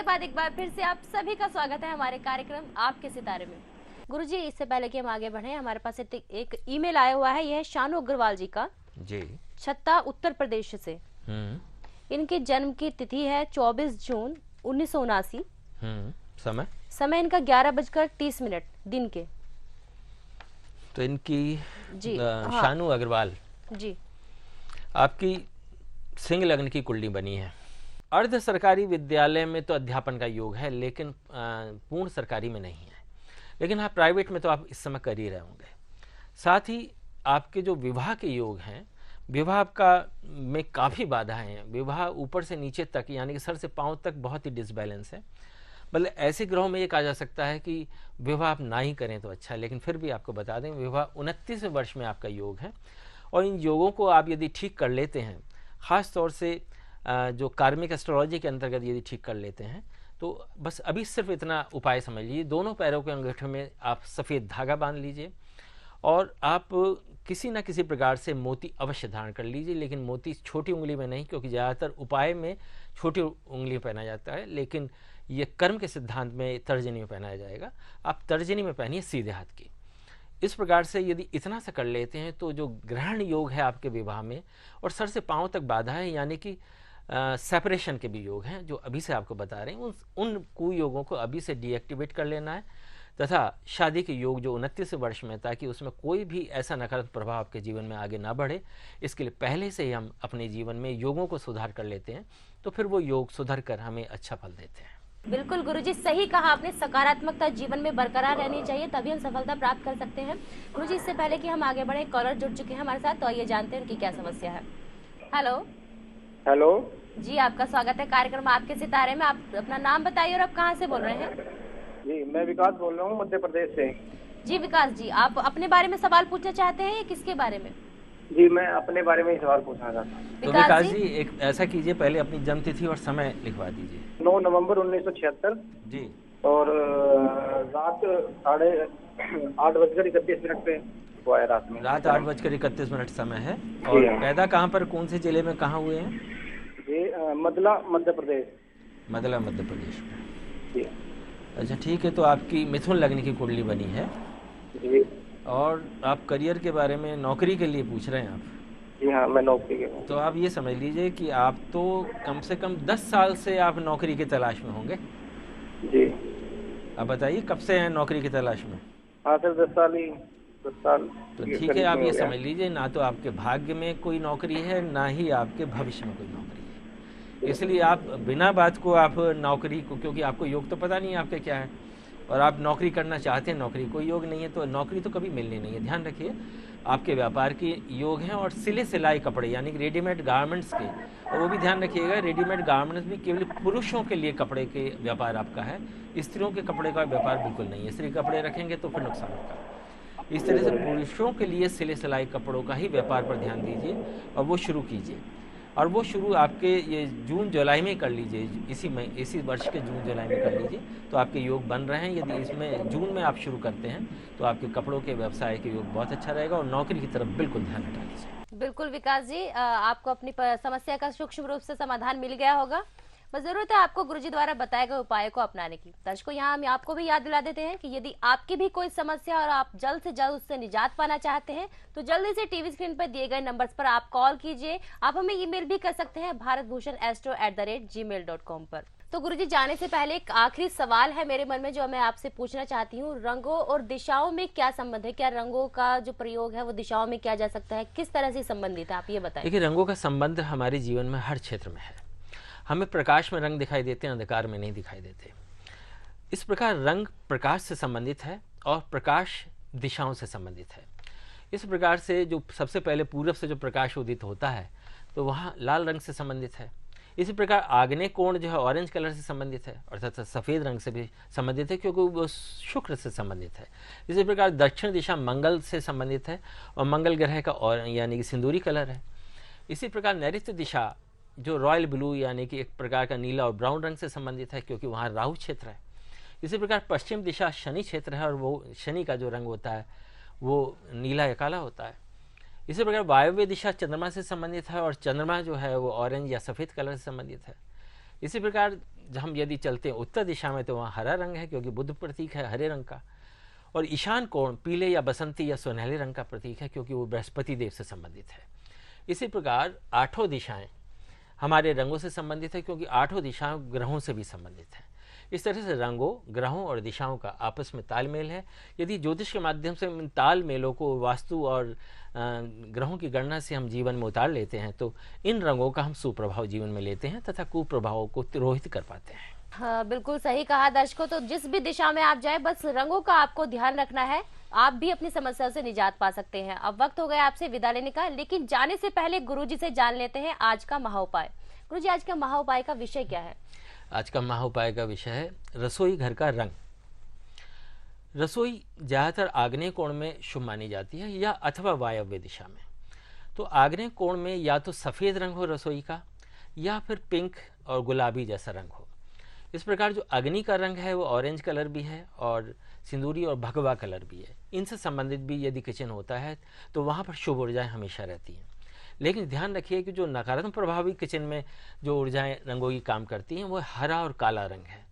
बाद एक बार फिर से आप सभी का स्वागत है हमारे कार्यक्रम आपके सितारे में। गुरुजी, इससे पहले कि हम आगे बढ़े, हमारे पास एक ईमेल आया हुआ है। यह है शानू अग्रवाल जी का जी, छत्ता उत्तर प्रदेश से। इनके जन्म की तिथि है 24 जून 1979। समय इनका 11:30 दिन के। तो इनकी जी शानू अग्रवाल जी, आपकी सिंह लग्न की कुंडली बनी है। अर्ध सरकारी विद्यालय में तो अध्यापन का योग है, लेकिन पूर्ण सरकारी में नहीं है। लेकिन हाँ, प्राइवेट में तो आप इस समय कर ही रहे होंगे। साथ ही आपके जो विवाह के योग हैं, विवाह का में काफ़ी बाधाएं हैं। विवाह ऊपर से नीचे तक, यानी कि सर से पांव तक बहुत ही डिसबैलेंस है। मतलब ऐसे ग्रहों में ये कहा जा सकता है कि विवाह आप ना ही करें तो अच्छा है। लेकिन फिर भी आपको बता दें, विवाह 29वें वर्ष में आपका योग है। और इन योगों को आप यदि ठीक कर लेते हैं, ख़ास तौर से जो कार्मिक एस्ट्रोलॉजी के अंतर्गत यदि ठीक कर लेते हैं, तो बस अभी सिर्फ इतना उपाय समझ लीजिए। दोनों पैरों के अंगूठे में आप सफ़ेद धागा बांध लीजिए और आप किसी न किसी प्रकार से मोती अवश्य धारण कर लीजिए। लेकिन मोती छोटी उंगली में नहीं, क्योंकि ज़्यादातर उपाय में छोटी उंगली में पहना जाता है, लेकिन ये कर्म के सिद्धांत में तर्जनी में पहनाया जाएगा। आप तर्जनी में पहनिए सीधे हाथ की। इस प्रकार से यदि इतना सा कर लेते हैं तो जो ग्रहण योग है आपके विवाह में, और सर से पांव तक बाधा है, यानी कि सेपरेशन के भी योग हैं जो अभी से आपको बता रहे हैं, उन कुयोगों को अभी से डीएक्टिवेट कर लेना है। तथा शादी के योग जो 29 वर्ष में, ताकि उसमें कोई भी ऐसा नकारात्मक प्रभाव आपके जीवन में आगे ना बढ़े, इसके लिए पहले से ही हम अपने जीवन में योगों को सुधार कर लेते हैं, तो फिर वो योग सुधर कर हमें अच्छा फल देते हैं। बिल्कुल गुरुजी, सही कहा आपने। सकारात्मकता जीवन में बरकरार रहनी चाहिए, तभी हम सफलता प्राप्त कर सकते हैं। गुरुजी, इससे पहले कि हम आगे बढ़े, कॉलर जुड़ चुके हैं हमारे साथ, तो आइए जानते हैं उनकी क्या समस्या है। हेलो हेलो जी, आपका स्वागत है कार्यक्रम आपके सितारे में। आप अपना नाम बताइए और आप कहाँ से बोल रहे हैं? जी, मैं विकास बोल रहा हूँ, मध्य प्रदेश से। जी विकास जी, आप अपने बारे में सवाल पूछना चाहते हैं या किसके बारे में? जी, मैं अपने बारे में ही सवाल पूछना चाहता हूँ। तो विकास जी, एक ऐसा कीजिए, पहले अपनी जन्म तिथि और समय लिखवा दीजिए। 9 नवंबर 1976 जी, और रात 8:31 पे हुआ है। रात 8:31 समय है। और पैदा कहाँ पर, कौन से जिले में, कहाँ हुए हैं? जी, मदला मध्य प्रदेश। मदला मध्य प्रदेश में। जी, अच्छा ठीक है। तो आपकी मिथुन लग्न की कुंडली बनी है। जी, और आप करियर के बारे में, नौकरी के लिए पूछ रहे हैं आप? जी हाँ, मैं नौकरी के। तो आप ये समझ लीजिए कि आप तो कम से कम 10 साल से आप नौकरी की तलाश में होंगे। जी, आप बताइए कब से हैं नौकरी की तलाश में? हाँ सर, 10 साल ही। 10 साल। तो ठीक है, आप ये समझ लीजिए, ना तो आपके भाग्य में कोई नौकरी है, ना ही आपके भविष्य में कोई नौकरी है। इसलिए आप बिना बात को आप नौकरी को, क्योंकि आपको योग तो पता नहीं है आपके क्या है, और आप नौकरी करना चाहते हैं, नौकरी कोई योग नहीं है, तो नौकरी तो कभी मिलनी नहीं है। ध्यान रखिए, आपके व्यापार के योग हैं और सिले सिलाई कपड़े, यानी कि रेडीमेड गारमेंट्स के। और वो भी ध्यान रखिएगा, रेडीमेड गारमेंट्स भी केवल पुरुषों के लिए कपड़े के व्यापार आपका है, स्त्रियों के कपड़े का व्यापार बिल्कुल नहीं है। स्त्री कपड़े रखेंगे तो फिर नुकसान होगा। इस तरह से पुरुषों के लिए सिले सिलाई कपड़ों का ही व्यापार पर ध्यान दीजिए और वो शुरू कीजिए। और वो शुरू आपके ये जून जुलाई में कर लीजिए, इसी वर्ष के जून जुलाई में कर लीजिए, तो आपके योग बन रहे हैं। यदि इसमें जून में आप शुरू करते हैं तो आपके कपड़ों के व्यवसाय के योग बहुत अच्छा रहेगा। और नौकरी की तरफ बिल्कुल ध्यान हटा लीजिए। बिल्कुल विकास जी, आपको अपनी समस्या का सूक्ष्म रूप से समाधान मिल गया होगा। बस जरूरत है आपको गुरुजी द्वारा बताए गए उपाय को अपनाने की। दर्शकों, यहाँ हम आपको भी याद दिला देते हैं कि यदि आपकी भी कोई समस्या और आप जल्द से जल्द उससे निजात पाना चाहते हैं, तो जल्दी से टीवी स्क्रीन पर दिए गए नंबर्स पर आप कॉल कीजिए। आप हमें ईमेल भी कर सकते हैं bharatbhushanastro@gmail.com पर। तो गुरुजी, जाने से पहले एक आखिरी सवाल है मेरे मन में जो मैं आपसे पूछना चाहती हूँ। रंगों और दिशाओं में क्या संबंध है? क्या रंगों का जो प्रयोग है वो दिशाओं में किया जा सकता है? किस तरह से संबंधित है, आप ये बताएं। देखिए, रंगों का संबंध हमारे जीवन में हर क्षेत्र में है। हमें प्रकाश में रंग दिखाई देते हैं, अंधकार में नहीं दिखाई देते। इस प्रकार रंग प्रकाश से संबंधित है और प्रकाश दिशाओं से संबंधित है। इस प्रकार से जो सबसे पहले पूरब से जो प्रकाश उदित होता है, तो वहाँ लाल रंग से संबंधित है। इसी प्रकार आग्नेय कोण जो है ऑरेंज कलर से संबंधित है, अर्थात सफ़ेद रंग से भी संबंधित है, क्योंकि वो शुक्र से संबंधित है। इसी प्रकार दक्षिण दिशा मंगल से संबंधित है और मंगल ग्रह का यानी कि सिंदूरी कलर है। इसी प्रकार नैऋत्य दिशा जो रॉयल ब्लू यानी कि एक प्रकार का नीला और ब्राउन रंग से संबंधित है, क्योंकि वहाँ राहु क्षेत्र है। इसी प्रकार पश्चिम दिशा शनि क्षेत्र है और वो शनि का जो रंग होता है वो नीला या काला होता है। इसी प्रकार वायव्य दिशा चंद्रमा से संबंधित है और चंद्रमा जो है वो ऑरेंज या सफ़ेद कलर से संबंधित है। इसी प्रकार हम यदि चलते हैं उत्तर दिशा में तो वहाँ हरा रंग है क्योंकि बुध प्रतीक है हरे रंग का, और ईशान कोण पीले या बसंती या सुनहरे रंग का प्रतीक है क्योंकि वो बृहस्पति देव से संबंधित है। इसी प्रकार आठों दिशाएं हमारे रंगों से संबंधित है क्योंकि आठों दिशाएं ग्रहों से भी संबंधित है। इस तरह से रंगों, ग्रहों और दिशाओं का आपस में तालमेल है। यदि ज्योतिष के माध्यम से इन तालमेलों को वास्तु और ग्रहों की गणना से हम जीवन में उतार लेते हैं तो इन रंगों का हम सुप्रभाव जीवन में लेते हैं तथा कुप्रभावों को तिरोहित कर पाते हैं। हाँ, बिल्कुल सही कहा दर्शकों। तो जिस भी दिशा में आप जाए, बस रंगों का आपको ध्यान रखना है, आप भी अपनी समस्या से निजात पा सकते हैं। अब वक्त हो गया आपसे विदा लेने का, लेकिन जाने से पहले गुरुजी से जान लेते हैं आज का महाउपाय। गुरुजी, आज का महाउपाय का विषय क्या है? आज का महाउपाय का विषय है रसोई घर का रंग। रसोई ज़्यादातर आग्नेय कोण में शुभ मानी जाती है या अथवा वायव्य दिशा में। तो आग्नेय कोण में या तो सफ़ेद रंग हो रसोई का या फिर पिंक और गुलाबी जैसा रंग हो। इस प्रकार जो अग्नि का रंग है वो ऑरेंज कलर भी है और सिंदूरी और भगवा कलर भी है। इनसे संबंधित भी यदि किचन होता है तो वहाँ पर शुभ ऊर्जाएं हमेशा रहती हैं। लेकिन ध्यान रखिए कि जो नकारात्मक प्रभावी किचन में जो ऊर्जाएं रंगों की काम करती हैं वो हरा और काला रंग है।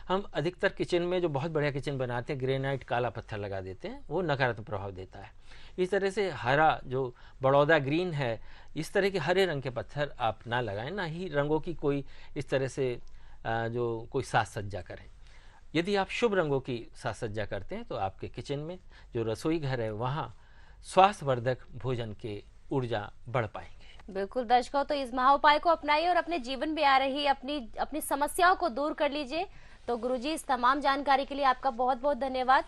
हम अधिकतर किचन में जो बहुत बढ़िया किचन बनाते हैं ग्रेनाइट काला पत्थर लगा देते हैं, वो नकारात्मक प्रभाव देता है। इस तरह से हरा जो बड़ौदा ग्रीन है, इस तरह के हरे रंग के पत्थर आप ना लगाएं, ना ही रंगों की कोई इस तरह से जो कोई साज सज्जा करें। यदि आप शुभ रंगों की साज सज्जा करते हैं तो आपके किचन में जो रसोई घर है वहाँ स्वास्थ्यवर्धक भोजन के ऊर्जा बढ़ पाएंगे। बिल्कुल दर्शकों, तो इस महाउपाय को अपनाइए और अपने जीवन में आ रही अपनी समस्याओं को दूर कर लीजिए। तो गुरुजी, इस तमाम जानकारी के लिए आपका बहुत बहुत धन्यवाद।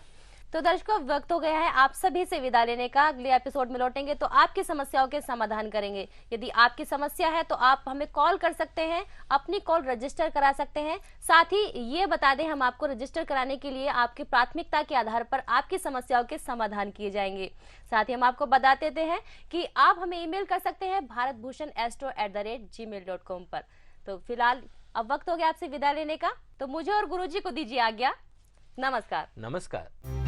तो दर्शकों, वक्त हो गया है आप सभी से विदा लेने का। अगले एपिसोड में लौटेंगे तो आपकी समस्याओं के समाधान करेंगे। यदि आपकी समस्या है तो आप हमें कॉल कर सकते हैं, अपनी कॉल रजिस्टर करा सकते हैं। साथ ही ये बता दें, हम आपको रजिस्टर कराने के लिए आपकी प्राथमिकता के आधार पर आपकी समस्याओं के समाधान किए जाएंगे। साथ ही हम आपको बता देते हैं कि आप हमें ईमेल कर सकते हैं bharatbhushanastro@gmail.com पर। तो फिलहाल अब वक्त हो गया आपसे विदा लेने का, तो मुझे और गुरुजी को दीजिए आज्ञा। नमस्कार। नमस्कार।